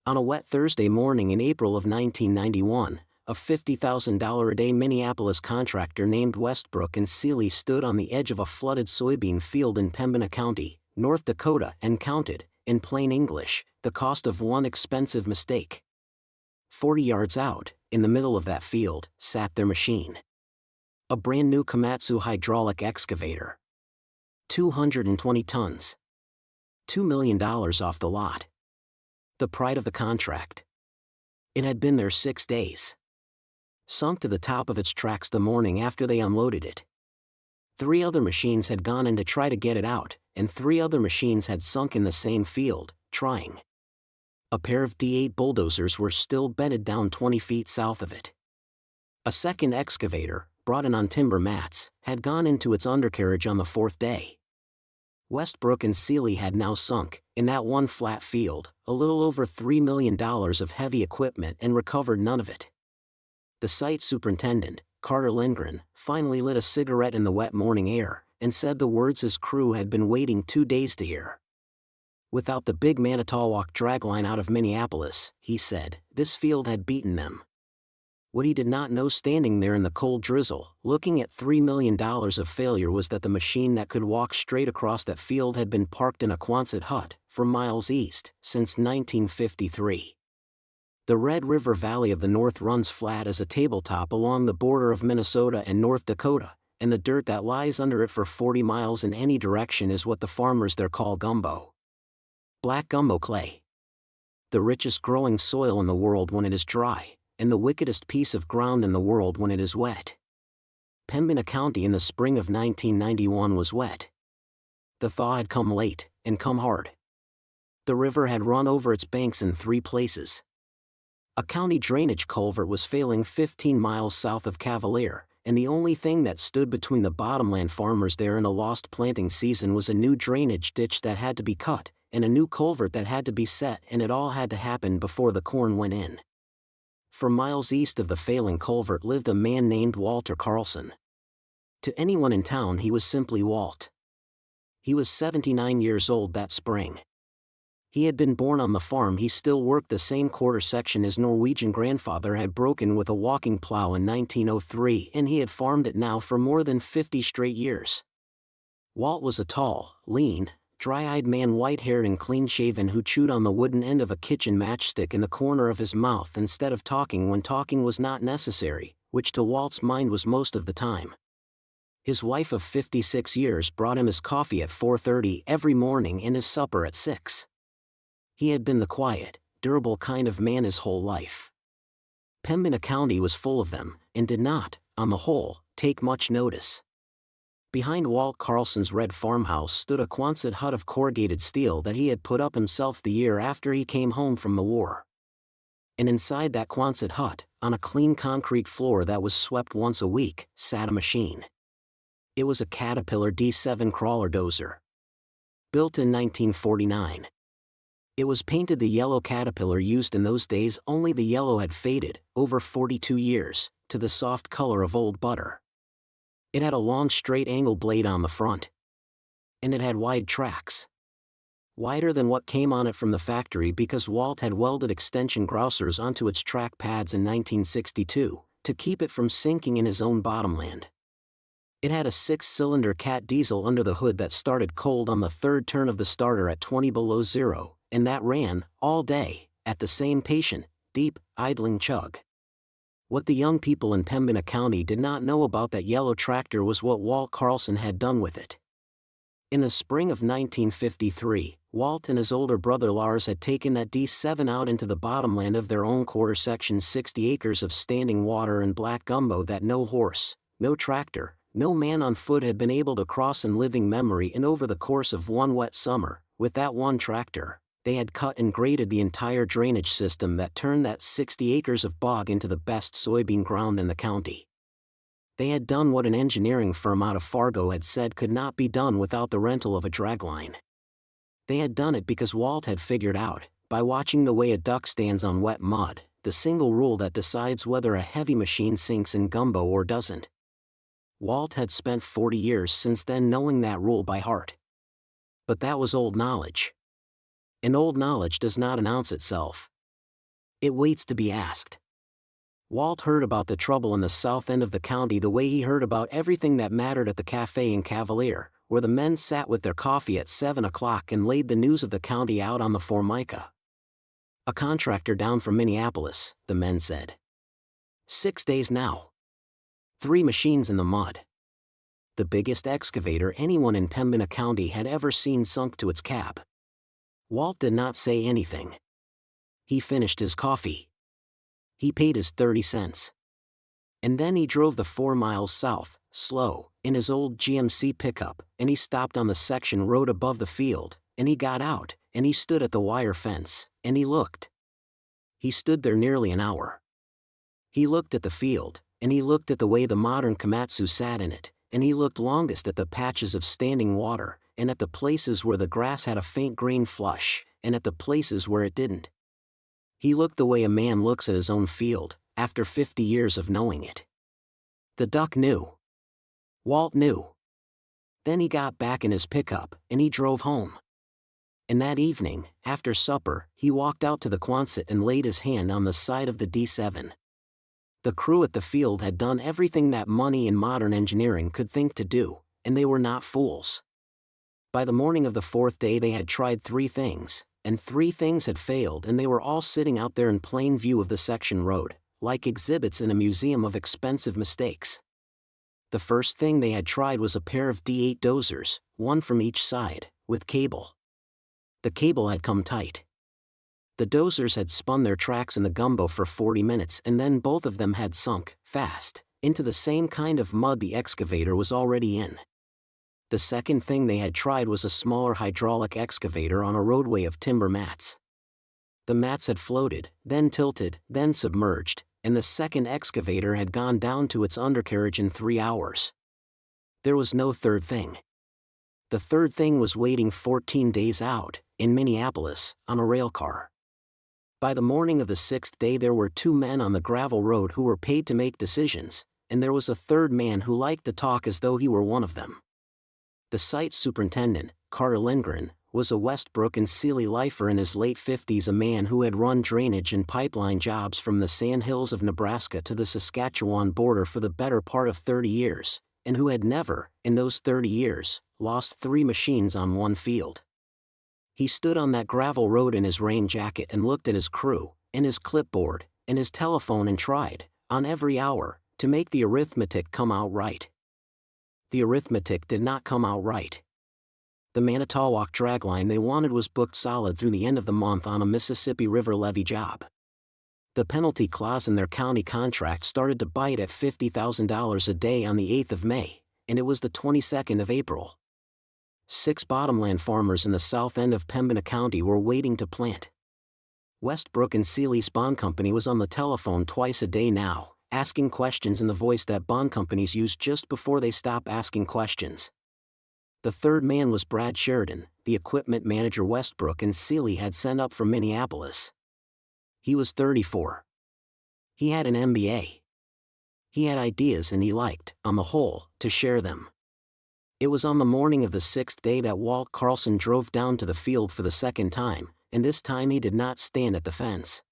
On a wet Thursday morning in April of 1991, a $50,000 a day Minneapolis contractor named Westbrook and Seeley stood on the edge of a flooded soybean field in Pembina County, North Dakota, and counted, in plain English, the cost of one expensive mistake. 40 yards out, in the middle of that field, sat their machine. A brand new Komatsu hydraulic excavator. 220 tons. $2 million off the lot. The pride of the contract. It had been there 6 days. Sunk to the top of its tracks the morning after they unloaded it. 3 other machines had gone in to try to get it out, and 3 other machines had sunk in the same field, trying. A pair of D8 bulldozers were still bedded down 20 feet south of it. A second excavator, brought in on timber mats, had gone into its undercarriage on the 4th day. Westbrook and Seeley had now sunk, in that one flat field, a little over $3 million of heavy equipment and recovered none of it. The site superintendent, Carter Lindgren, finally lit a cigarette in the wet morning air, and said the words his crew had been waiting 2 days to hear. Without the big Manitowoc dragline out of Minneapolis, he said, this field had beaten them. What he did not know standing there in the cold drizzle, looking at $3 million of failure, was that the machine that could walk straight across that field had been parked in a Quonset hut, for miles east, since 1953. The Red River Valley of the North runs flat as a tabletop along the border of Minnesota and North Dakota, and the dirt that lies under it for 40 miles in any direction is what the farmers there call gumbo. Black gumbo clay. The richest growing soil in the world when it is dry, and the wickedest piece of ground in the world when it is wet. Pembina County in the spring of 1991 was wet. The thaw had come late, and come hard. The river had run over its banks in 3 places. A county drainage culvert was failing 15 miles south of Cavalier, and the only thing that stood between the bottomland farmers there and a lost planting season was a new drainage ditch that had to be cut, and a new culvert that had to be set, and it all had to happen before the corn went in. For miles east of the failing culvert lived a man named Walt Karlsen. To anyone in town he was simply Walt. He was 79 years old that spring. He had been born on the farm. He still worked the same quarter section his Norwegian grandfather had broken with a walking plow in 1903, and he had farmed it now for more than 50 straight years. Walt was a tall, lean, dry-eyed man, white-haired and clean-shaven, who chewed on the wooden end of a kitchen matchstick in the corner of his mouth instead of talking when talking was not necessary, which to Walt's mind was most of the time. His wife of 56 years brought him his coffee at 4:30 every morning and his supper at 6. He had been the quiet, durable kind of man his whole life. Pembina County was full of them, and did not, on the whole, take much notice. Behind Walt Karlsen's red farmhouse stood a Quonset hut of corrugated steel that he had put up himself the year after he came home from the war. And inside that Quonset hut, on a clean concrete floor that was swept once a week, sat a machine. It was a Caterpillar D7 crawler dozer. Built in 1949. It was painted the yellow Caterpillar used in those days, only the yellow had faded, over 42 years, to the soft color of old butter. It had a long straight angle blade on the front. And it had wide tracks. Wider than what came on it from the factory, because Walt had welded extension grousers onto its track pads in 1962, to keep it from sinking in his own bottomland. It had a 6-cylinder Cat diesel under the hood that started cold on the 3rd turn of the starter at 20 below zero, and that ran, all day, at the same patient, deep, idling chug. What the young people in Pembina County did not know about that yellow tractor was what Walt Karlsen had done with it. In the spring of 1953, Walt and his older brother Lars had taken that D7 out into the bottomland of their own quarter section, 60 acres of standing water and black gumbo that no horse, no tractor, no man on foot had been able to cross in living memory, and over the course of one wet summer, with that one tractor, they had cut and graded the entire drainage system that turned that 60 acres of bog into the best soybean ground in the county. They had done what an engineering firm out of Fargo had said could not be done without the rental of a dragline. They had done it because Walt had figured out, by watching the way a duck stands on wet mud, the single rule that decides whether a heavy machine sinks in gumbo or doesn't. Walt had spent 40 years since then knowing that rule by heart. But that was old knowledge. And old knowledge does not announce itself. It waits to be asked. Walt heard about the trouble in the south end of the county the way he heard about everything that mattered at the cafe in Cavalier, where the men sat with their coffee at 7 o'clock and laid the news of the county out on the formica. A contractor down from Minneapolis, the men said. 6 days now. 3 machines in the mud. The biggest excavator anyone in Pembina County had ever seen sunk to its cab. Walt did not say anything. He finished his coffee. He paid his 30 cents. And then he drove the 4 miles south, slow, in his old GMC pickup, and he stopped on the section road above the field, and he got out, and he stood at the wire fence, and he looked. He stood there nearly an hour. He looked at the field, and he looked at the way the modern Komatsu sat in it, and he looked longest at the patches of standing water, and at the places where the grass had a faint green flush, and at the places where it didn't. He looked the way a man looks at his own field, after 50 years of knowing it. The duck knew. Walt knew. Then he got back in his pickup, and he drove home. And that evening, after supper, he walked out to the Quonset and laid his hand on the side of the D7. The crew at the field had done everything that money and modern engineering could think to do, and they were not fools. By the morning of the 4th day they had tried 3 things, and 3 things had failed, and they were all sitting out there in plain view of the section road, like exhibits in a museum of expensive mistakes. The first thing they had tried was a pair of D8 dozers, one from each side, with cable. The cable had come tight. The dozers had spun their tracks in the gumbo for 40 minutes, and then both of them had sunk, fast, into the same kind of mud the excavator was already in. The second thing they had tried was a smaller hydraulic excavator on a roadway of timber mats. The mats had floated, then tilted, then submerged, and the second excavator had gone down to its undercarriage in 3 hours. There was no third thing. The third thing was waiting 14 days out, in Minneapolis, on a railcar. By the morning of the 6th day there were 2 men on the gravel road who were paid to make decisions, and there was a third man who liked to talk as though he were one of them. The site superintendent, Carl Lindgren, was a Westbrook and Sealy lifer in his late 50s, a man who had run drainage and pipeline jobs from the sand hills of Nebraska to the Saskatchewan border for the better part of 30 years, and who had never, in those 30 years, lost 3 machines on one field. He stood on that gravel road in his rain jacket and looked at his crew, and his clipboard, and his telephone, and tried, on every hour, to make the arithmetic come out right. The arithmetic did not come out right. The Manitowoc dragline they wanted was booked solid through the end of the month on a Mississippi River levee job. The penalty clause in their county contract started to bite at $50,000 a day on the 8th of May, and it was the 22nd of April. 6 bottomland farmers in the south end of Pembina County were waiting to plant. Westbrook and Sealy's bond company was on the telephone twice a day now, asking questions in the voice that bond companies use just before they stop asking questions. The third man was Brad Sheridan, the equipment manager Westbrook and Sealy had sent up from Minneapolis. He was 34. He had an MBA. He had ideas and he liked, on the whole, to share them. It was on the morning of the 6th day that Walt Karlsen drove down to the field for the second time, and this time he did not stand at the fence.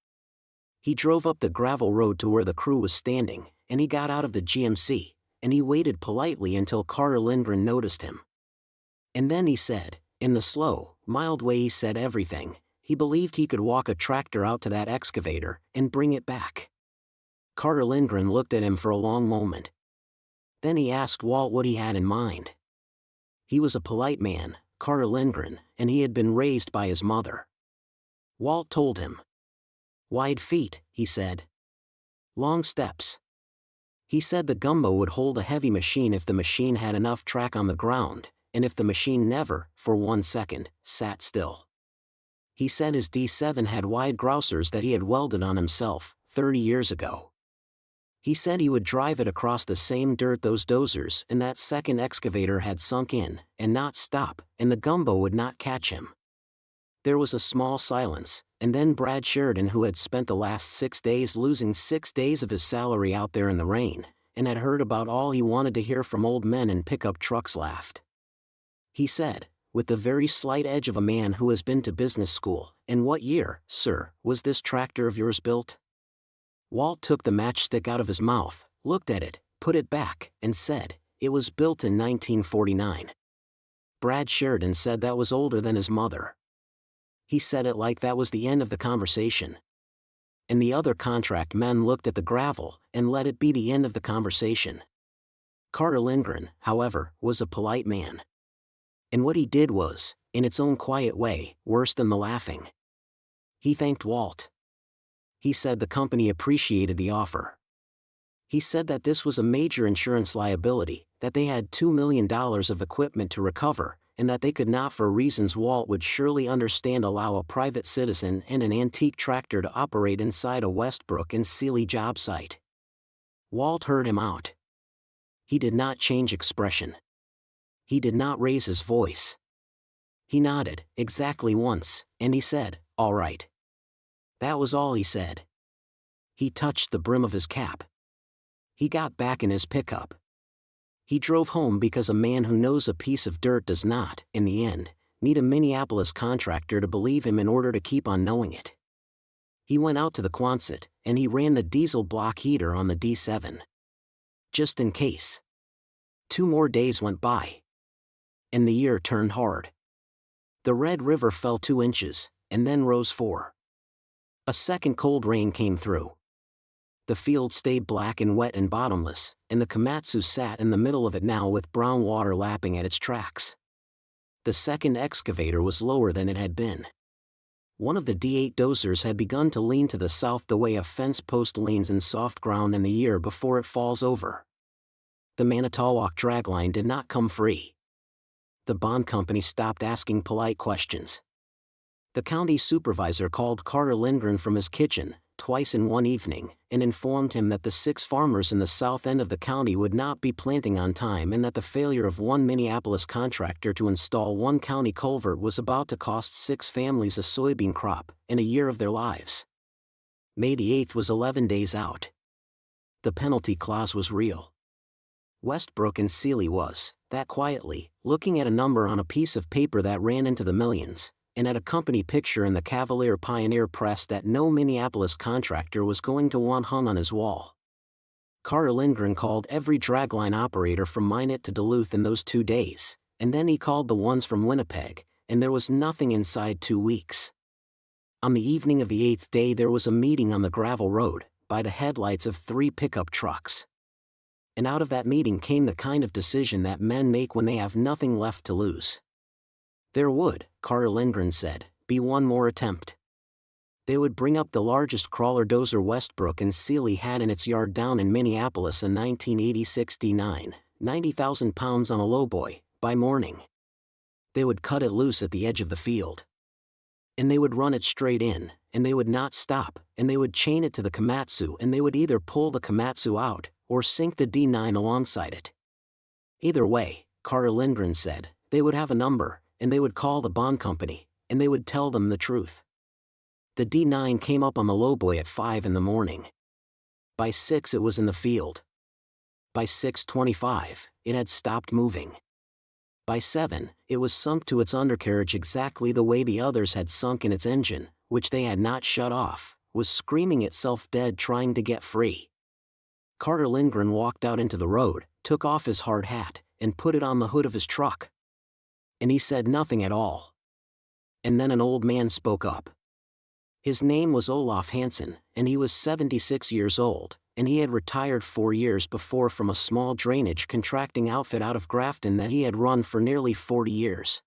He drove up the gravel road to where the crew was standing, and he got out of the GMC, and he waited politely until Carter Lindgren noticed him. And then he said, in the slow, mild way he said everything, he believed he could walk a tractor out to that excavator and bring it back. Carter Lindgren looked at him for a long moment. Then he asked Walt what he had in mind. He was a polite man, Carter Lindgren, and he had been raised by his mother. Walt told him. Wide feet, he said. Long steps. He said the gumbo would hold a heavy machine if the machine had enough track on the ground, and if the machine never, for 1 second, sat still. He said his D7 had wide grousers that he had welded on himself, 30 years ago. He said he would drive it across the same dirt those dozers and that second excavator had sunk in, and not stop, and the gumbo would not catch him. There was a small silence, and then Brad Sheridan, who had spent the last 6 days losing 6 days of his salary out there in the rain, and had heard about all he wanted to hear from old men in pickup trucks, laughed. He said, with the very slight edge of a man who has been to business school. "In what year, sir, was this tractor of yours built?" Walt took the matchstick out of his mouth, looked at it, put it back, and said, "It was built in 1949. Brad Sheridan said that was older than his mother. He said it like that was the end of the conversation. And the other contract men looked at the gravel, and let it be the end of the conversation. Carter Lindgren, however, was a polite man. And what he did was, in its own quiet way, worse than the laughing. He thanked Walt. He said the company appreciated the offer. He said that this was a major insurance liability, that they had $2 million of equipment to recover, and that they could not, for reasons Walt would surely understand, allow a private citizen and an antique tractor to operate inside a Westbrook and Sealy job site. Walt heard him out. He did not change expression. He did not raise his voice. He nodded, exactly once, and he said, "All right." That was all he said. He touched the brim of his cap. He got back in his pickup. He drove home because a man who knows a piece of dirt does not, in the end, need a Minneapolis contractor to believe him in order to keep on knowing it. He went out to the Quonset, and he ran the diesel block heater on the D7. Just in case. 2 more days went by. And the year turned hard. The Red River fell 2 inches, and then rose 4. A second cold rain came through. The field stayed black and wet and bottomless, and the Komatsu sat in the middle of it now with brown water lapping at its tracks. The second excavator was lower than it had been. One of the D8 dozers had begun to lean to the south the way a fence post leans in soft ground in the year before it falls over. The Manitowoc dragline did not come free. The bond company stopped asking polite questions. The county supervisor called Carter Lindgren from his kitchen, twice in one evening, and informed him that the 6 farmers in the south end of the county would not be planting on time, and that the failure of one Minneapolis contractor to install one county culvert was about to cost 6 families a soybean crop and a year of their lives. May the 8th was 11 days out. The penalty clause was real. Westbrook and Sealy was, that quietly, looking at a number on a piece of paper that ran into the millions, and at a company picture in the Cavalier Pioneer Press that no Minneapolis contractor was going to want hung on his wall. Carter Lindgren called every dragline operator from Minot to Duluth in those 2 days, and then he called the ones from Winnipeg, and there was nothing inside 2 weeks. On the evening of the 8th day there was a meeting on the gravel road, by the headlights of 3 pickup trucks. And out of that meeting came the kind of decision that men make when they have nothing left to lose. There would, Carter Lindgren said, be one more attempt. They would bring up the largest crawler dozer Westbrook and Sealy had in its yard down in Minneapolis, a 1980-69, 90,000 pounds on a lowboy, by morning. They would cut it loose at the edge of the field. And they would run it straight in, and they would not stop, and they would chain it to the Komatsu, and they would either pull the Komatsu out, or sink the D9 alongside it. Either way, Carter Lindgren said, they would have a number, and they would call the bond company, and they would tell them the truth. The D9 came up on the lowboy at 5 in the morning. By 6 it was in the field. By 6:25, it had stopped moving. By 7, it was sunk to its undercarriage exactly the way the others had sunk, in its engine, which they had not shut off, was screaming itself dead trying to get free. Carter Lindgren walked out into the road, took off his hard hat, and put it on the hood of his truck. And he said nothing at all. And then an old man spoke up. His name was Olaf Hansen, and he was 76 years old, and he had retired 4 years before from a small drainage contracting outfit out of Grafton that he had run for nearly 40 years.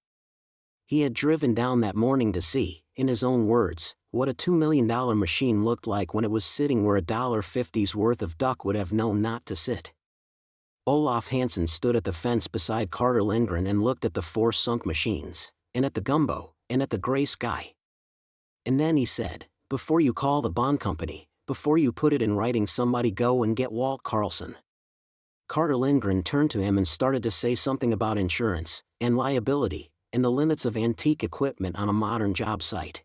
He had driven down that morning to see, in his own words, what a $2 million machine looked like when it was sitting where $1.50's worth of duck would have known not to sit. Olaf Hansen stood at the fence beside Carter Lindgren and looked at the 4 sunk machines, and at the gumbo, and at the gray sky. And then he said, before you call the bond company, before you put it in writing, somebody go and get Walt Karlsen. Carter Lindgren turned to him and started to say something about insurance, and liability, and the limits of antique equipment on a modern job site.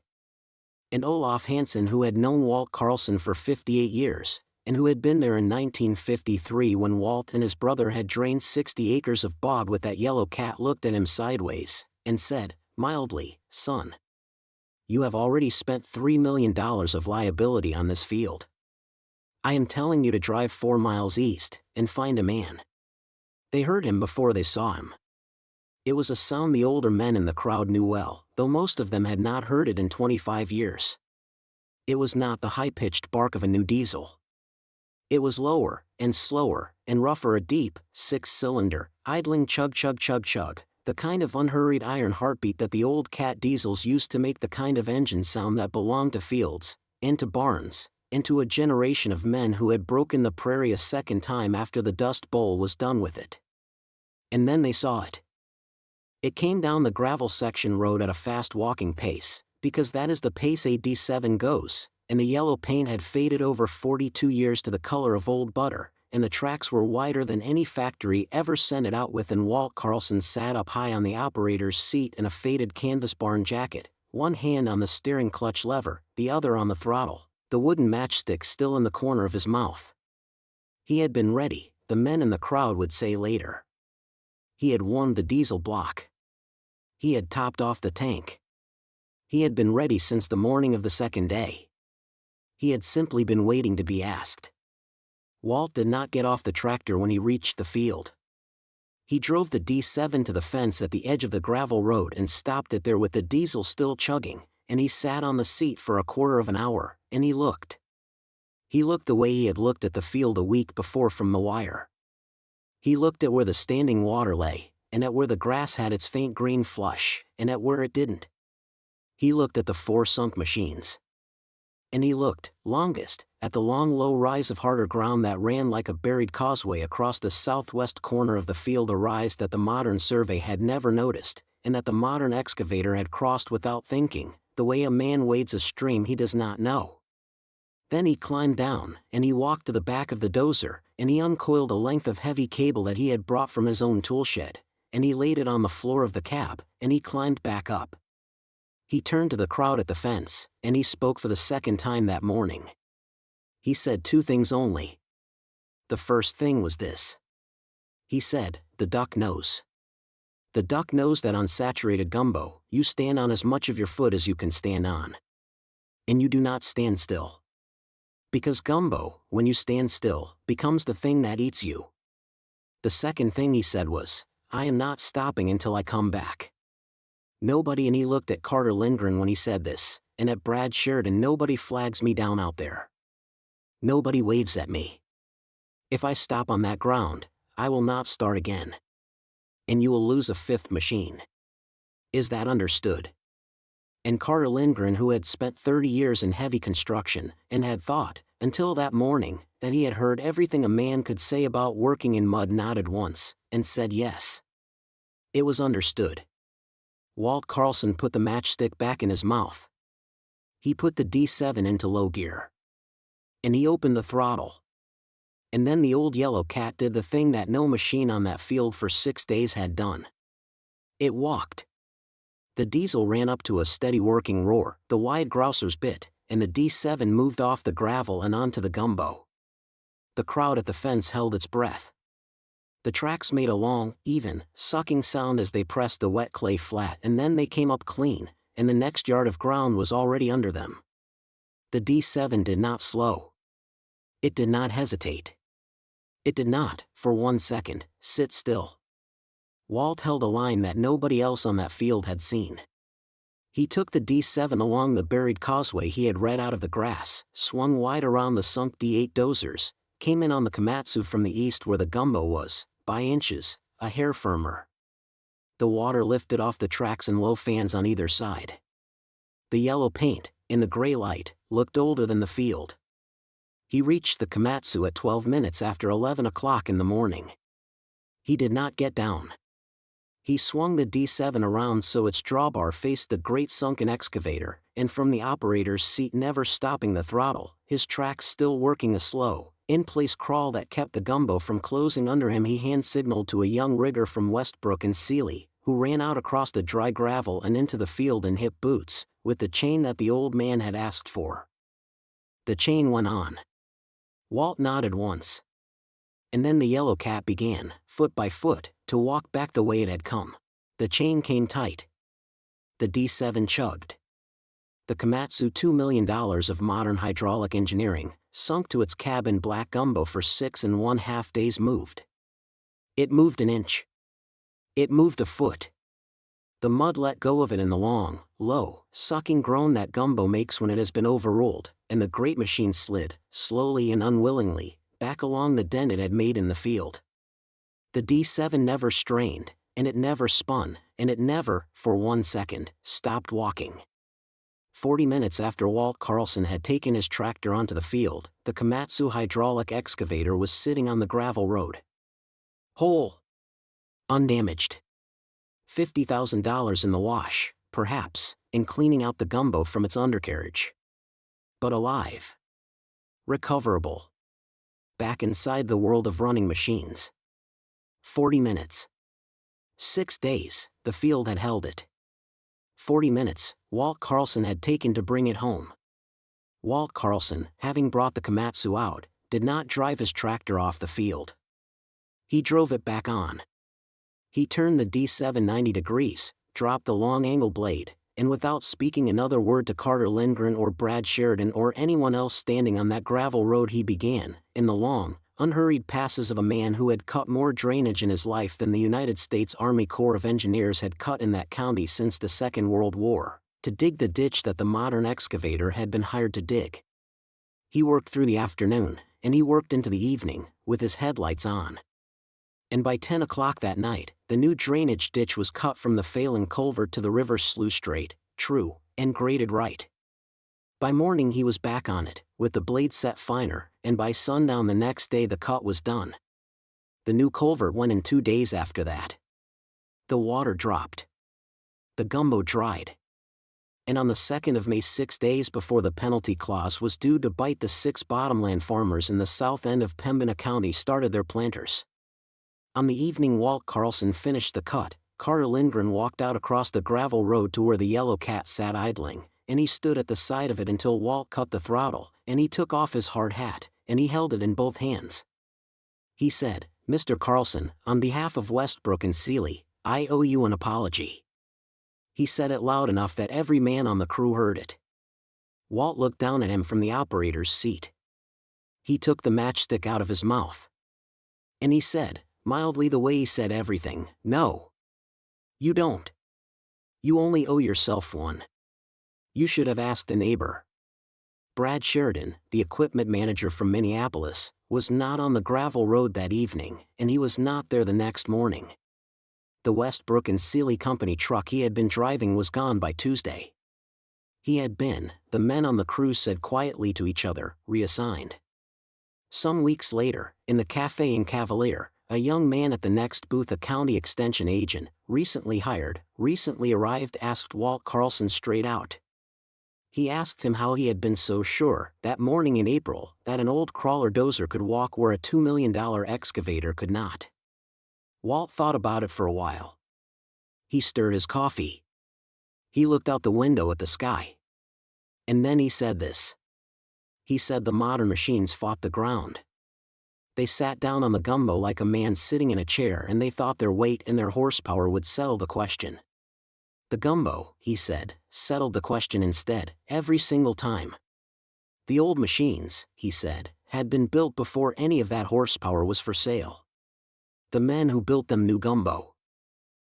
And Olaf Hansen, who had known Walt Karlsen for 58 years, and who had been there in 1953 when Walt and his brother had drained 60 acres of bog with that yellow cat, looked at him sideways, and said, mildly, son. You have already spent $3 million of liability on this field. I am telling you to drive 4 miles east, and find a man. They heard him before they saw him. It was a sound the older men in the crowd knew well, though most of them had not heard it in 25 years. It was not the high-pitched bark of a new diesel. It was lower, and slower, and rougher, a deep, 6-cylinder, idling chug-chug-chug-chug, the kind of unhurried iron heartbeat that the old cat diesels used to make the kind of engine sound that belonged to fields, and to barns, and to a generation of men who had broken the prairie a second time after the Dust Bowl was done with it. And then they saw it. It came down the gravel section road at a fast walking pace, because that is the pace a D7 goes, and the yellow paint had faded over 42 years to the color of old butter, and the tracks were wider than any factory ever sent it out with, and Walt Karlsen sat up high on the operator's seat in a faded canvas barn jacket, one hand on the steering clutch lever, the other on the throttle, the wooden matchstick still in the corner of his mouth. He had been ready, the men in the crowd would say later. He had warmed the diesel block. He had topped off the tank. He had been ready since the morning of the second day. He had simply been waiting to be asked. Walt did not get off the tractor when he reached the field. He drove the D7 to the fence at the edge of the gravel road and stopped it there with the diesel still chugging, and he sat on the seat for a quarter of an hour, and he looked. He looked the way he had looked at the field a week before from the wire. He looked at where the standing water lay, and at where the grass had its faint green flush, and at where it didn't. He looked at the 4 sunk machines. And he looked, longest, at the long low rise of harder ground that ran like a buried causeway across the southwest corner of the field, a rise that the modern survey had never noticed, and that the modern excavator had crossed without thinking, the way a man wades a stream he does not know. Then he climbed down, and he walked to the back of the dozer, and he uncoiled a length of heavy cable that he had brought from his own toolshed, and he laid it on the floor of the cab, and he climbed back up. He turned to the crowd at the fence, and he spoke for the second time that morning. He said 2 things only. The first thing was this. He said, the duck knows. The duck knows that on saturated gumbo, you stand on as much of your foot as you can stand on. And you do not stand still. Because gumbo, when you stand still, becomes the thing that eats you. The second thing he said was, I am not stopping until I come back. Nobody, and he looked at Carter Lindgren when he said this, and at Brad Sheridan, nobody flags me down out there. Nobody waves at me. If I stop on that ground, I will not start again. And you will lose a 5th machine. Is that understood? And Carter Lindgren, who had spent 30 years in heavy construction, and had thought, until that morning, that he had heard everything a man could say about working in mud, nodded once, and said yes. It was understood. Walt Karlsen put the matchstick back in his mouth. He put the D7 into low gear. And he opened the throttle. And then the old yellow cat did the thing that no machine on that field for 6 days had done. It walked. The diesel ran up to a steady working roar, the wide grousers bit, and the D7 moved off the gravel and onto the gumbo. The crowd at the fence held its breath. The tracks made a long, even, sucking sound as they pressed the wet clay flat, and then they came up clean, and the next yard of ground was already under them. The D7 did not slow. It did not hesitate. It did not, for 1 second, sit still. Walt held a line that nobody else on that field had seen. He took the D7 along the buried causeway he had read out of the grass, swung wide around the sunk D8 dozers, came in on the Komatsu from the east where the gumbo was, by inches, a hair firmer. The water lifted off the tracks in low fans on either side. The yellow paint, in the gray light, looked older than the field. He reached the Komatsu at 12 minutes after 11 o'clock in the morning. He did not get down. He swung the D7 around so its drawbar faced the great sunken excavator, and from the operator's seat, never stopping the throttle, his tracks still working a slow, in-place crawl that kept the gumbo from closing under him, he hand-signaled to a young rigger from Westbrook and Sealy, who ran out across the dry gravel and into the field in hip boots, with the chain that the old man had asked for. The chain went on. Walt nodded once. And then the yellow cat began, foot by foot, to walk back the way it had come. The chain came tight, The D7 chugged. The Komatsu $2 million of modern hydraulic engineering, sunk to its cabin black gumbo for 6.5 days moved. It moved an inch. It moved a foot. The mud let go of it in the long, low, sucking groan that gumbo makes when it has been overruled, and the great machine slid, slowly and unwillingly, back along the dent it had made in the field. The D7 never strained, and it never spun, and it never, for 1 second, stopped walking. 40 minutes after Walt Karlsen had taken his tractor onto the field, the Komatsu hydraulic excavator was sitting on the gravel road. Whole. Undamaged. $50,000 in the wash, perhaps, in cleaning out the gumbo from its undercarriage. But alive. Recoverable. Back inside the world of running machines. 40 minutes. 6 days, the field had held it. 40 minutes, Walt Karlsen had taken to bring it home. Walt Karlsen, having brought the Komatsu out, did not drive his tractor off the field. He drove it back on. He turned the D7 90 degrees, dropped the long angle blade, and without speaking another word to Carter Lindgren or Brad Sheridan or anyone else standing on that gravel road, he began, in the long, unhurried passes of a man who had cut more drainage in his life than the United States Army Corps of Engineers had cut in that county since the Second World War, to dig the ditch that the modern excavator had been hired to dig. He worked through the afternoon, and he worked into the evening, with his headlights on. And by 10 o'clock that night, the new drainage ditch was cut from the failing culvert to the river's sluice straight, true, and graded right. By morning he was back on it, with the blade set finer, and by sundown the next day the cut was done. The new culvert went in 2 days after that. The water dropped. The gumbo dried. And on the 2nd of May, 6 days before the penalty clause was due to bite, the 6 bottomland farmers in the south end of Pembina County started their planters. On the evening Walt Karlsen finished the cut, Carter Lindgren walked out across the gravel road to where the yellow cat sat idling, and he stood at the side of it until Walt cut the throttle, and he took off his hard hat, and he held it in both hands. He said, "Mr. Karlsen, on behalf of Westbrook and Seeley, I owe you an apology." He said it loud enough that every man on the crew heard it. Walt looked down at him from the operator's seat. He took the matchstick out of his mouth. And he said, mildly the way he said everything, "No. You don't. You only owe yourself one. You should have asked a neighbor." Brad Sheridan, the equipment manager from Minneapolis, was not on the gravel road that evening, and he was not there the next morning. The Westbrook and Seeley Company truck he had been driving was gone by Tuesday. He had been, the men on the crew said quietly to each other, reassigned. Some weeks later, in the cafe in Cavalier, a young man at the next booth, a county extension agent, recently hired, recently arrived, asked Walt Karlsen straight out. He asked him how he had been so sure, that morning in April, that an old crawler dozer could walk where a $2 million excavator could not. Walt thought about it for a while. He stirred his coffee. He looked out the window at the sky. And then he said this. He said the modern machines fought the ground. They sat down on the gumbo like a man sitting in a chair, and they thought their weight and their horsepower would settle the question. The gumbo, he said, settled the question instead, every single time. The old machines, he said, had been built before any of that horsepower was for sale. The men who built them knew gumbo.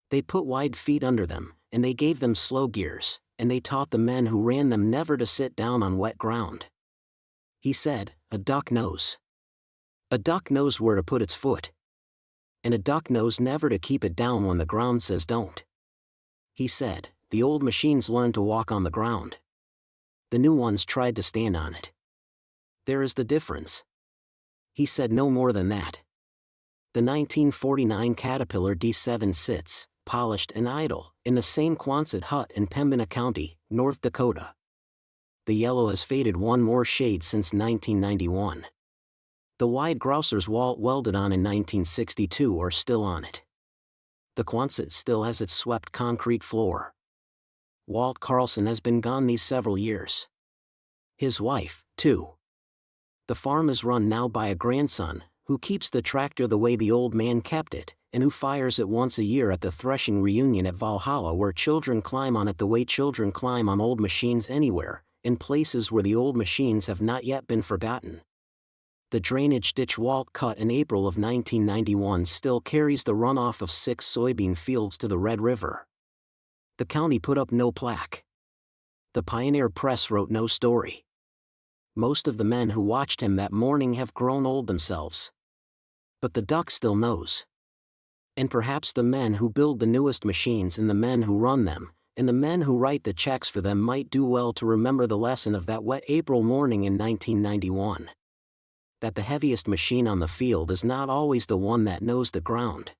They put wide feet under them, and they gave them slow gears, and they taught the men who ran them never to sit down on wet ground. He said, a duck knows. A duck knows where to put its foot. And a duck knows never to keep it down when the ground says don't. He said, the old machines learned to walk on the ground. The new ones tried to stand on it. There is the difference. He said no more than that. The 1949 Caterpillar D7 sits, polished and idle, in the same Quonset hut in Pembina County, North Dakota. The yellow has faded one more shade since 1991. The wide grousers Walt welded on in 1962 are still on it. The Quonset still has its swept concrete floor. Walt Karlsen has been gone these several years. His wife, too. The farm is run now by a grandson, Who keeps the tractor the way the old man kept it, and who fires it once a year at the threshing reunion at Valhalla, where children climb on it the way children climb on old machines anywhere, in places where the old machines have not yet been forgotten. The drainage ditch Walt cut in April of 1991 still carries the runoff of 6 soybean fields to the Red River. The county put up no plaque. The Pioneer Press wrote no story. Most of the men who watched him that morning have grown old themselves. But the duck still knows. And perhaps the men who build the newest machines and the men who run them, and the men who write the checks for them might do well to remember the lesson of that wet April morning in 1991. That the heaviest machine on the field is not always the one that knows the ground.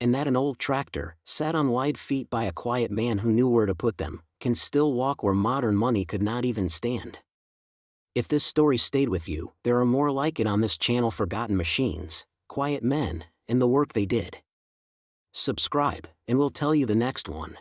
And that an old tractor, sat on wide feet by a quiet man who knew where to put them, can still walk where modern money could not even stand. If this story stayed with you, there are more like it on this channel: Forgotten Machines, Quiet Men, and the Work They Did. Subscribe, and we'll tell you the next one.